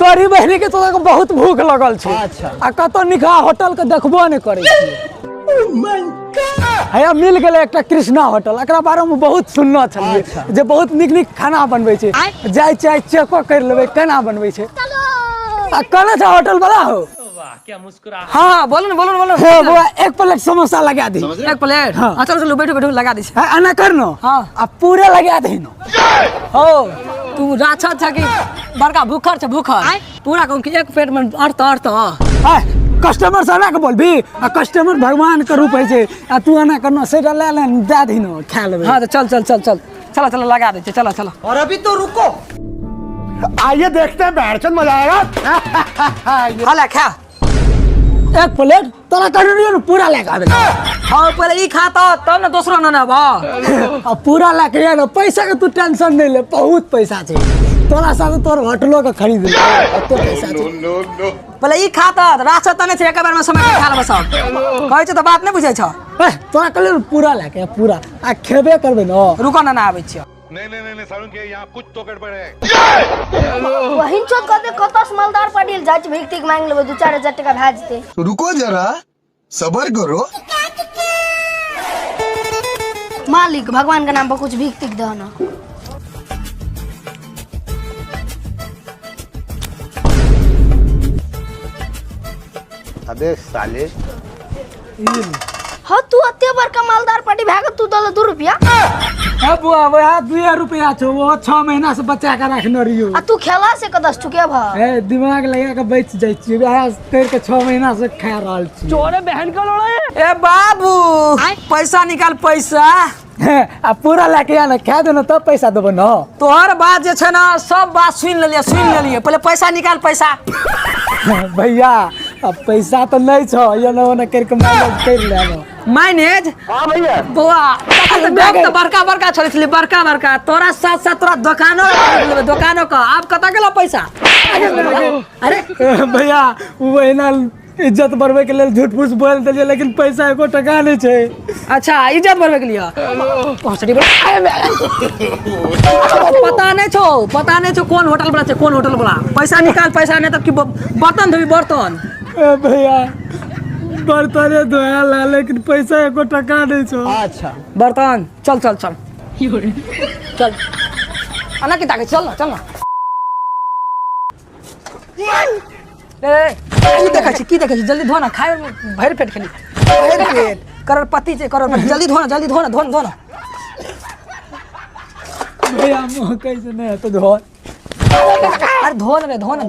गरीब बहनी के तो बहुत भूख लगल छे। अच्छा। आ कतो निकाह होटल के देखबो नहीं करे है मिल गेले एकटा कृष्णा होटल, एकरा बारे में बहुत सुनना छलिए। अच्छा। जे बहुत निक निक खाना बनबै छे, जाय चाय चेको कर लेबे केना बनबै छे। आ कने छ होटल वाला हो? वाह क्या मुस्कुरा। हाँ बोलो ना हे बुआ एक प्लेट समोसा लगा दी। एक प्लेट। हाँ चलो चलो बैठो लगा दी। आना करनो हाँ आ पूरे लगा दे नो। हो तू राछा छ कि बड़का भूखर छ भूखर पूरा कहूं कि एक पेट में अर्थ हां कस्टमर से ना के बोलबी आ कस्टमर भगवान के रूप है छे। आ तू आना करनो सेटा ले ले दे दिनो खा लेबे। हाँ तो चल लगा दे चलो और अभी तो रुको, आइए देखते हैं बैठचंद मजा आएगा। हाला खा एक प्लेट तोरा करनियो पूरा लगा दे। हाँ पहले ई खाता तब ना दूसरा ना बा। आ पूरा लाके यार पैसा के तू टेंशन नहीं ले, बहुत पैसा छे तोरा साथ तोर होटलो के खरीद ले तो पैसा छे। पहले ई खाता राछा तने छे एक बार में समय खा लेबे सब कहै छ त बात नहीं बुझै छ। तोरा कहले पूरा लाके पूरा आ खेबे करबे न। रुको ना आबै छ। नहीं सारुण के यहाँ कुछ तो गड़बड़ है। वही चोट कहते कतस मालदार पाटिल जाच भिक्तिक मांग लेबे 2-4 टका भा जेते। रुको जरा सबर करो। मालिक भगवान के नाम पर कुछ भिक्तिक दो ना। अबे साले हाँ तू अत्ते बड़का मालदार पार्टी भाग तू दल 2 रुपया। ए बुआ वो 2 रुपया छो, वो 6 महीना से बचा के रखने रहियो। आ तू खेला से कदस चुके भा। ए दिमाग लगा के बच जाई छी, आज तेर के 6 महीना से खा रहल छी। चोरे बहन के लोड़े ए बाबू पैसा निकाल पैसा। आ पूरा लेके आना खा देना तब पैसा देबो न। तोहर बात जे छै ना सब बात सुन लेलिए पहले पैसा निकाल पैसा। भैया अब पैसा तो नहीं छो, ये न करके मैनेज कर लेनो। मैनेज हाँ भैया बुआ तो बड़का छोड़ी थी बड़का तोरा साथ साथ तोरा दुकानों का आप कता गेलो पैसा। अरे भैया वो ना इज्जत बढ़वे के लिए झूठ फूस बोल दिलिए, लेकिन पैसा एको टका नहीं छे। अच्छा इज्जत बढ़वे के लिए पता नहीं छो कौन होटल वाला कौन होटल वाला। पैसा निकाल पैसा नहीं तब की बर्तन धोबी बर्तन। भैया बर्तन धोया ला, लेकिन पैसा एको टका नहीं छो। अच्छा बर्तन चल आना की ताके चल ना की देखै छी जल्दी धो ना खाए भर पेट खेली भर पेट करोड़पति छे करोड़पति जल्दी धो ना भैया मुंह कैसे नहीं है तो धो। अरे धो ना